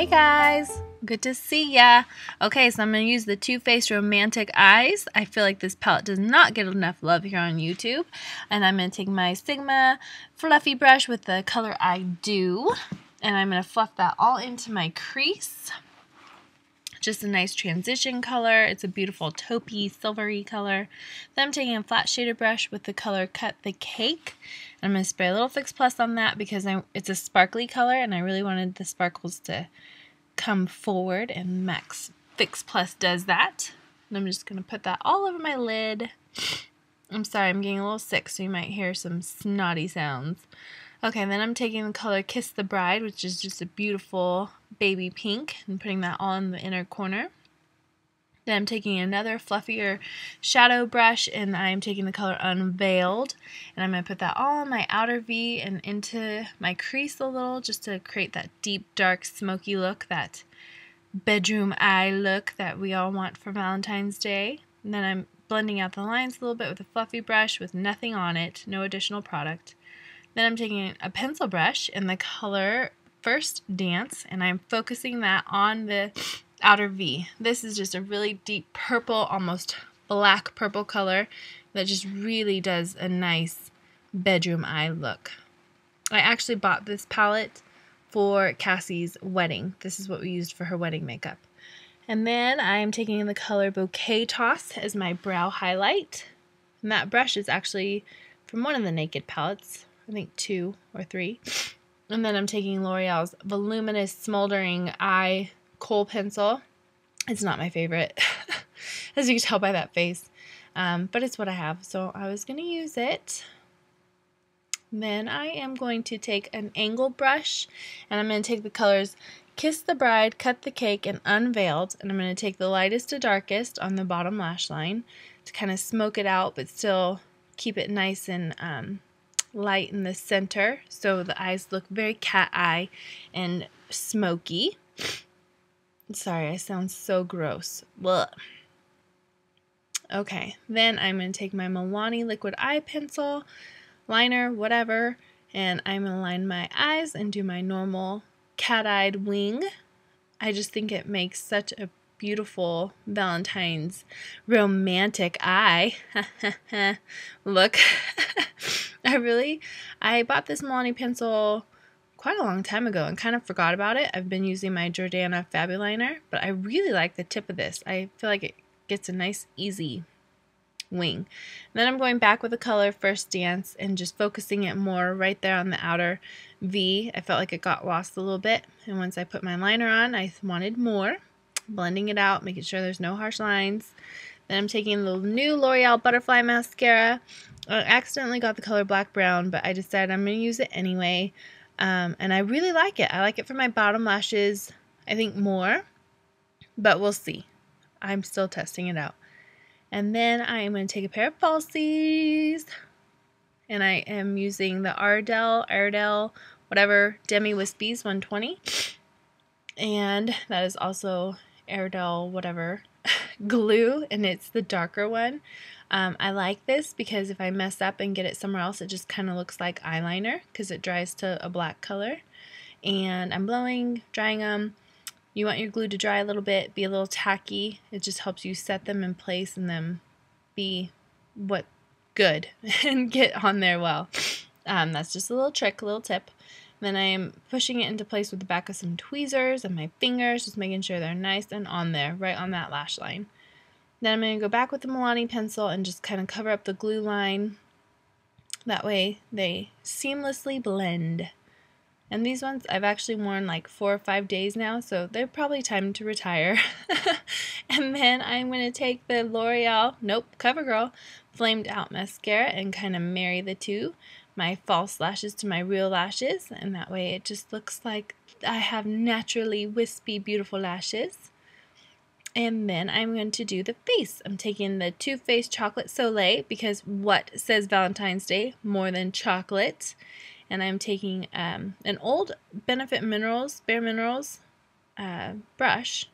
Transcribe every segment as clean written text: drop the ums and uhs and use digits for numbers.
guys, good to see ya. Okay, so I'm going to use the Too Faced Romantic Eyes. I feel like this palette does not get enough love here on YouTube. And I'm going to take my Sigma fluffy brush with the color I Do. And I'm going to fluff that all into my crease. Just a nice transition color. It's a beautiful taupey, silvery color. Then I'm taking a flat shaded brush with the color Cut the Cake. I'm going to spray a little Fix Plus on that because it's a sparkly color and I really wanted the sparkles to come forward, and Max Fix Plus does that. And I'm just going to put that all over my lid. I'm sorry, I'm getting a little sick, so you might hear some snotty sounds. Okay, and then I'm taking the color Kiss the Bride, which is just a beautiful baby pink, and putting that all in the inner corner. Then I'm taking another fluffier shadow brush, and I'm taking the color Unveiled, and I'm going to put that all on my outer V and into my crease a little, just to create that deep, dark, smoky look, that bedroom eye look that we all want for Valentine's Day. And then I'm blending out the lines a little bit with a fluffy brush with nothing on it, no additional product. Then I'm taking a pencil brush in the color First Dance, and I'm focusing that on the outer V. This is just a really deep purple, almost black purple color that just really does a nice bedroom eye look. I actually bought this palette for Cassie's wedding. This is what we used for her wedding makeup. And then I'm taking the color Bouquet Toss as my brow highlight. And that brush is actually from one of the Naked palettes. I think 2 or 3. And then I'm taking L'Oreal's Voluminous Smoldering Eye Kohl Pencil. It's not my favorite, as you can tell by that face, but it's what I have, so I was going to use it. Then I am going to take an angle brush, and I'm going to take the colors Kiss the Bride, Cut the Cake, and Unveiled, and I'm going to take the lightest to darkest on the bottom lash line to kind of smoke it out, but still keep it nice and light in the center, so the eyes look very cat eye and smoky. Sorry, I sound so gross. Blech. Okay, then I'm going to take my Milani Liquid Eye Pencil, liner, whatever, and I'm going to line my eyes and do my normal cat-eyed wing. I just think it makes such a beautiful Valentine's romantic eye. Look. I bought this Milani pencil quite a long time ago and kind of forgot about it. I've been using my Jordana Fabuliner, but I really like the tip of this. I feel like it gets a nice, easy wing. And then I'm going back with the color First Dance and just focusing it more right there on the outer V. I felt like it got lost a little bit, and once I put my liner on, I wanted more. Blending it out, making sure there's no harsh lines. Then I'm taking the new L'Oreal Butterfly Mascara. I accidentally got the color Black Brown, but I decided I'm going to use it anyway. And I really like it. I like it for my bottom lashes, I think more, but we'll see. I'm still testing it out. And then I am going to take a pair of falsies, and I am using the Ardell, whatever, Demi Wispies 120, and that is also Ardell, whatever, glue, and it's the darker one. I like this because if I mess up and get it somewhere else, it just kind of looks like eyeliner because it dries to a black color. And I'm drying them. You want your glue to dry a little bit, be a little tacky. It just helps you set them in place and then be good and get on there well. That's just a little trick, a little tip. Then I am pushing it into place with the back of some tweezers and my fingers, just making sure they're nice and on there, right on that lash line. Then I'm going to go back with the Milani pencil and just kind of cover up the glue line. That way they seamlessly blend. And these ones I've actually worn like 4 or 5 days now, so they're probably time to retire. And then I'm going to take the L'Oreal, CoverGirl, Flamed Out Mascara and kind of marry the two. My false lashes to my real lashes, and that way it just looks like I have naturally wispy, beautiful lashes. And then I'm going to do the face. I'm taking the Too Faced Chocolate Soleil because what says Valentine's Day more than chocolate? And I'm taking an old Benefit Minerals, Bare Minerals brush,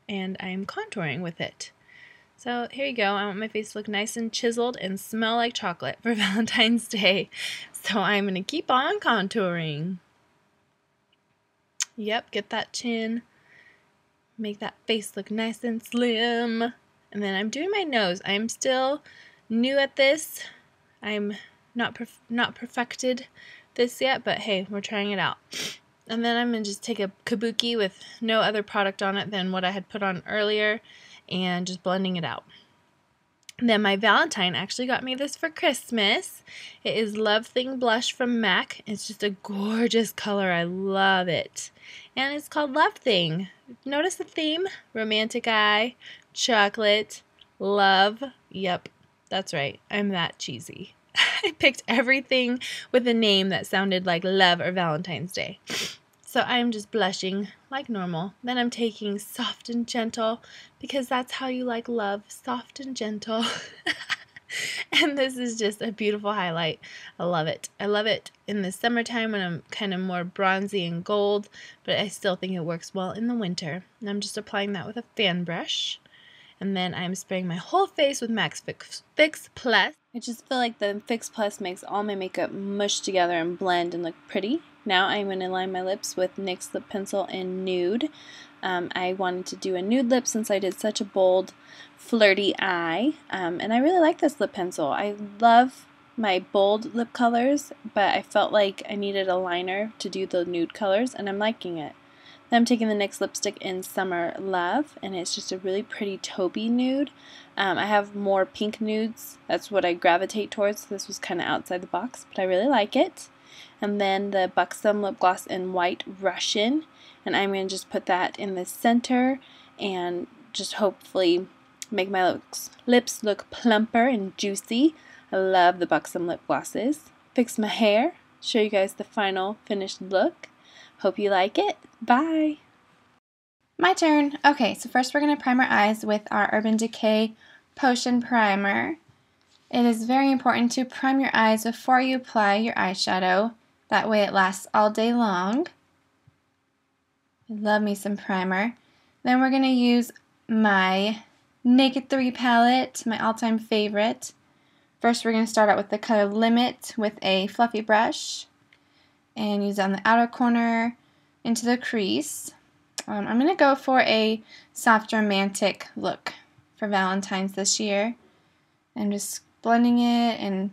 and I'm contouring with it. So here you go. I want my face to look nice and chiseled and smell like chocolate for Valentine's Day. So I'm going to keep on contouring. Yep, get that chin make that face look nice and slim. And then I'm doing my nose. I'm still new at this. I'm not perfected this yet, but hey, we're trying it out. And then I'm going to just take a kabuki with no other product on it than what I had put on earlier and just blending it out. Then my Valentine actually got me this for Christmas. It is Love Thing Blush from MAC. It's just a gorgeous color. I love it. And it's called Love Thing. Notice the theme? Romantic eye, chocolate, love. Yep, that's right. I'm that cheesy. I picked everything with a name that sounded like love or Valentine's Day. So I'm just blushing like normal. Then I'm taking Soft and Gentle because that's how you like love, soft and gentle. And this is just a beautiful highlight. I love it. I love it in the summertime when I'm kind of more bronzy and gold, but I still think it works well in the winter. And I'm just applying that with a fan brush. And then I'm spraying my whole face with MAC Fix Plus. I just feel like the Fix Plus makes all my makeup mush together and blend and look pretty. Now I'm going to line my lips with NYX Lip Pencil in Nude. I wanted to do a nude lip since I did such a bold, flirty eye. And I really like this lip pencil. I love my bold lip colors, but I felt like I needed a liner to do the nude colors, and I'm liking it. Then I'm taking the NYX lipstick in Summer Love, and it's just a really pretty taupey nude. I have more pink nudes. That's what I gravitate towards. This was kind of outside the box, but I really like it. And then the Buxom lip gloss in White Russian, and I'm going to just put that in the center and just hopefully make my lips look plumper and juicy. I love the Buxom lip glosses. Fix my hair, show you guys the final finished look. Hope you like it. Bye! My turn. Okay, so first we're going to prime our eyes with our Urban Decay Potion Primer. It is very important to prime your eyes before you apply your eyeshadow. That way it lasts all day long. I love me some primer. Then we're going to use my Naked 3 palette, my all-time favorite. First we're going to start out with the color Limit with a fluffy brush and use it on the outer corner into the crease. I'm going to go for a soft romantic look for Valentine's this year. I'm just blending it and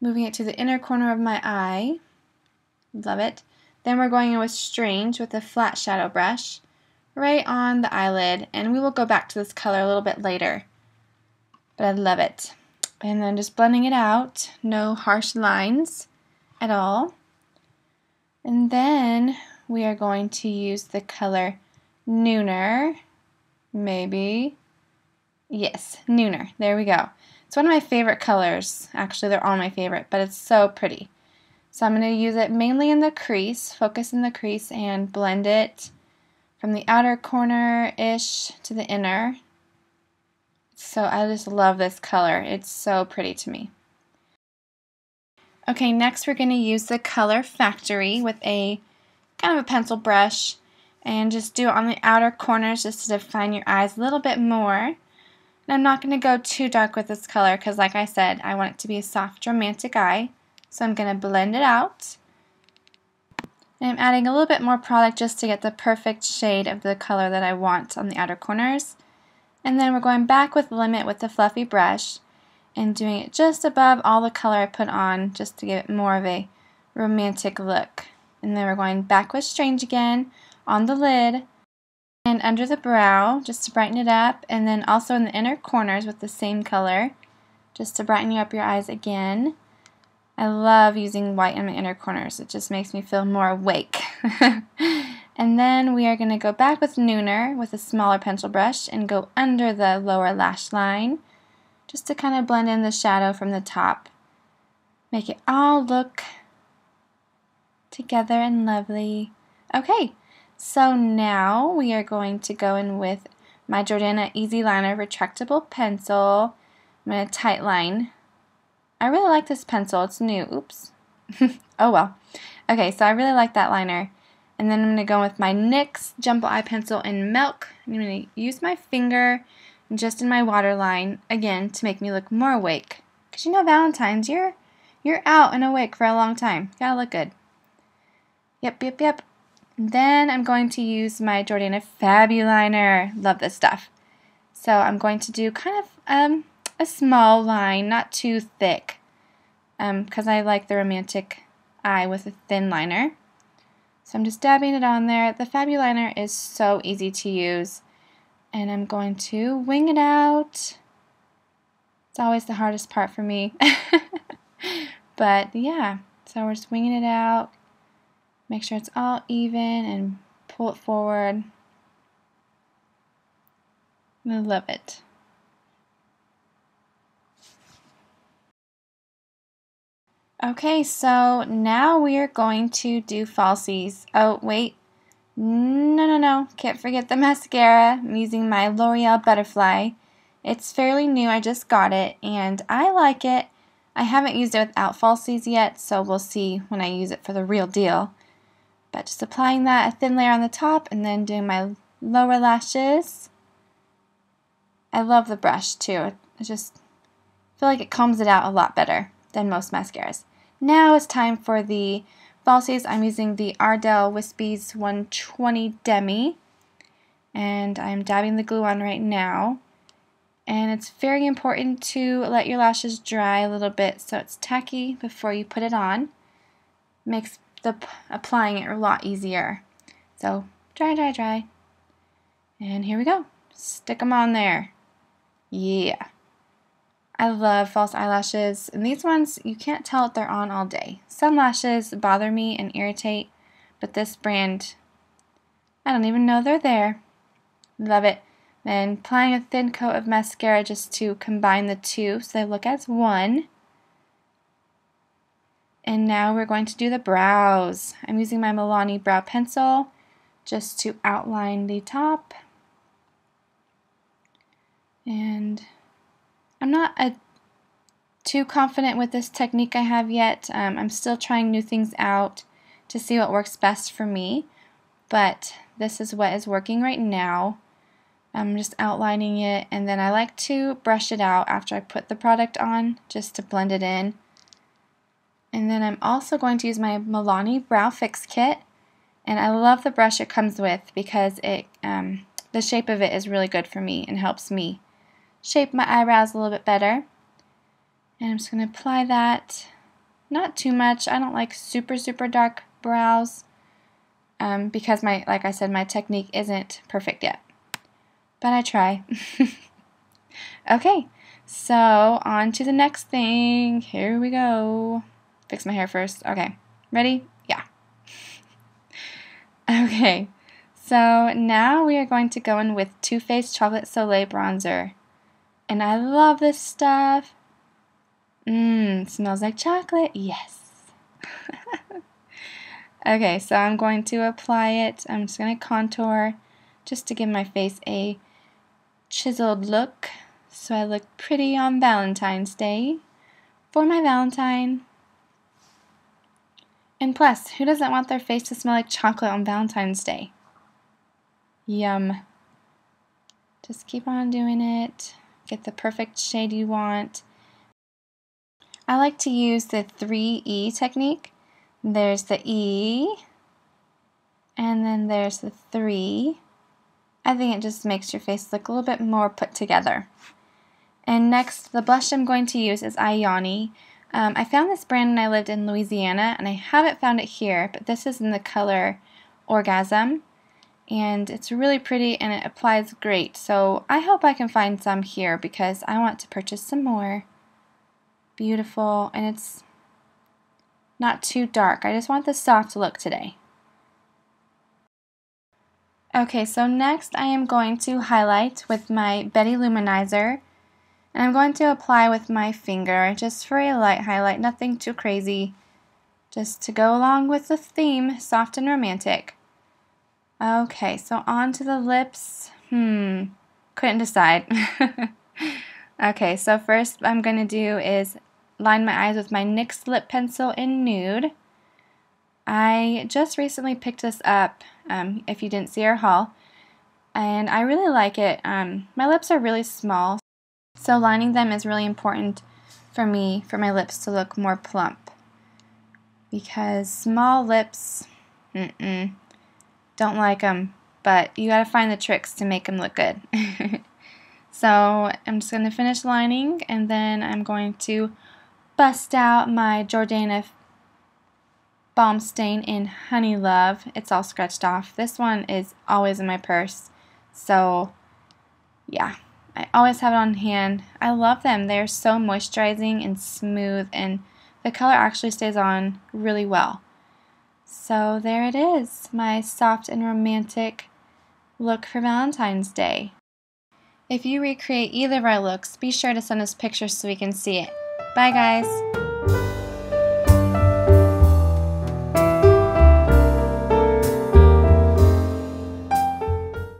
moving it to the inner corner of my eye. Love it. Then we're going in with Strange with a flat shadow brush right on the eyelid, and we will go back to this color a little bit later. But I love it. And then just blending it out, no harsh lines at all. And then we are going to use the color Nooner, maybe. Yes, Nooner. There we go. It's one of my favorite colors. Actually, they're all my favorite, but it's so pretty. So I'm going to use it mainly in the crease, focus in the crease, and blend it from the outer corner-ish to the inner. So I just love this color. It's so pretty to me. Okay, next we're going to use the Color Factory with a kind of a pencil brush and just do it on the outer corners just to define your eyes a little bit more. And I'm not going to go too dark with this color because, like I said, I want it to be a soft, romantic eye. So I'm going to blend it out. And I'm adding a little bit more product just to get the perfect shade of the color that I want on the outer corners. And then we're going back with Limit with the fluffy brush and doing it just above all the color I put on just to give it more of a romantic look. And then we're going back with Strange again on the lid and under the brow just to brighten it up, and then also in the inner corners with the same color just to brighten you up your eyes again. I love using white in my inner corners. It just makes me feel more awake. And then we are going to go back with Nooner with a smaller pencil brush and go under the lower lash line just to kind of blend in the shadow from the top. Make it all look together and lovely. Okay, so now we are going to go in with my Jordana Easy Liner retractable pencil. I'm going to tight line. I really like this pencil. It's new. Oops. Oh well. Okay, so I really like that liner. And then I'm going to go with my NYX Jumbo Eye Pencil in Milk. I'm going to use my finger just in my waterline, again, to make me look more awake. Because you know Valentine's, you're out and awake for a long time. You gotta look good. Yep. Then I'm going to use my Jordana Fabuliner. Love this stuff. So I'm going to do kind of a small line, not too thick, because I like the romantic eye with a thin liner. So I'm just dabbing it on there. The Fabuliner is so easy to use. And I'm going to wing it out. It's always the hardest part for me. But yeah, so we're just winging it out. Make sure it's all even and pull it forward. I love it. Okay, so now we are going to do falsies. Oh, wait. No. Can't forget the mascara. I'm using my L'Oreal Butterfly. It's fairly new. I just got it, and I like it. I haven't used it without falsies yet, so we'll see when I use it for the real deal. But just applying that, a thin layer on the top, and then doing my lower lashes. I love the brush, too. I just feel like it combs it out a lot better than most mascaras. Now it's time for the falsies. I'm using the Ardell Wispies 120 Demi, and I'm dabbing the glue on right now. And it's very important to let your lashes dry a little bit so it's tacky before you put it on. Makes the applying it a lot easier. So dry. And here we go. Stick them on there. Yeah. I love false eyelashes, and these ones, you can't tell if they're on all day. Some lashes bother me and irritate, but this brand, I don't even know they're there. Love it. Then applying a thin coat of mascara just to combine the two so they look as one. And now we're going to do the brows. I'm using my Milani brow pencil just to outline the top. And I'm not too confident with this technique I have yet. I'm still trying new things out to see what works best for me, but this is what is working right now. I'm just outlining it, and then I like to brush it out after I put the product on just to blend it in. And then I'm also going to use my Milani Brow Fix Kit, and I love the brush it comes with because it the shape of it is really good for me and helps me shape my eyebrows a little bit better. And I'm just going to apply that, not too much. I don't like super dark brows because like I said, my technique isn't perfect yet. But I try. Okay, so on to the next thing. Here we go. Fix my hair first. Okay, ready? Yeah. Okay, so now we are going to go in with Too Faced Chocolate Soleil Bronzer. And I love this stuff. Smells like chocolate. Yes. Okay, so I'm going to apply it. I'm just going to contour just to give my face a chiseled look so I look pretty on Valentine's Day for my Valentine. And plus, who doesn't want their face to smell like chocolate on Valentine's Day? Yum. Just keep on doing it. Get the perfect shade you want. I like to use the 3E technique. There's the E, and then there's the 3. I think it just makes your face look a little bit more put together. And next, the blush I'm going to use is Ayani. I found this brand when I lived in Louisiana, and I haven't found it here, but this is in the color Orgasm. And it's really pretty, and it applies great. So I hope I can find some here because I want to purchase some more. Beautiful, and it's not too dark. I just want the soft look today. Okay, so next I am going to highlight with my Betty Luminizer, and I'm going to apply with my finger just for a light highlight, nothing too crazy, just to go along with the theme, soft and romantic. Okay, so on to the lips. Couldn't decide. Okay, so first I'm going to do is line my eyes with my NYX lip pencil in Nude. I just recently picked this up, if you didn't see our haul, and I really like it. My lips are really small, so lining them is really important for me, for my lips to look more plump. Because small lips, don't like them, but you gotta find the tricks to make them look good. So I'm just going to finish lining, and then I'm going to bust out my Jordana Balm Stain in Honey Love. It's all scratched off. This one is always in my purse, so yeah, I always have it on hand. I love them. They're so moisturizing and smooth, and the color actually stays on really well. So there it is, my soft and romantic look for Valentine's Day. If you recreate either of our looks, be sure to send us pictures so we can see it. Bye guys!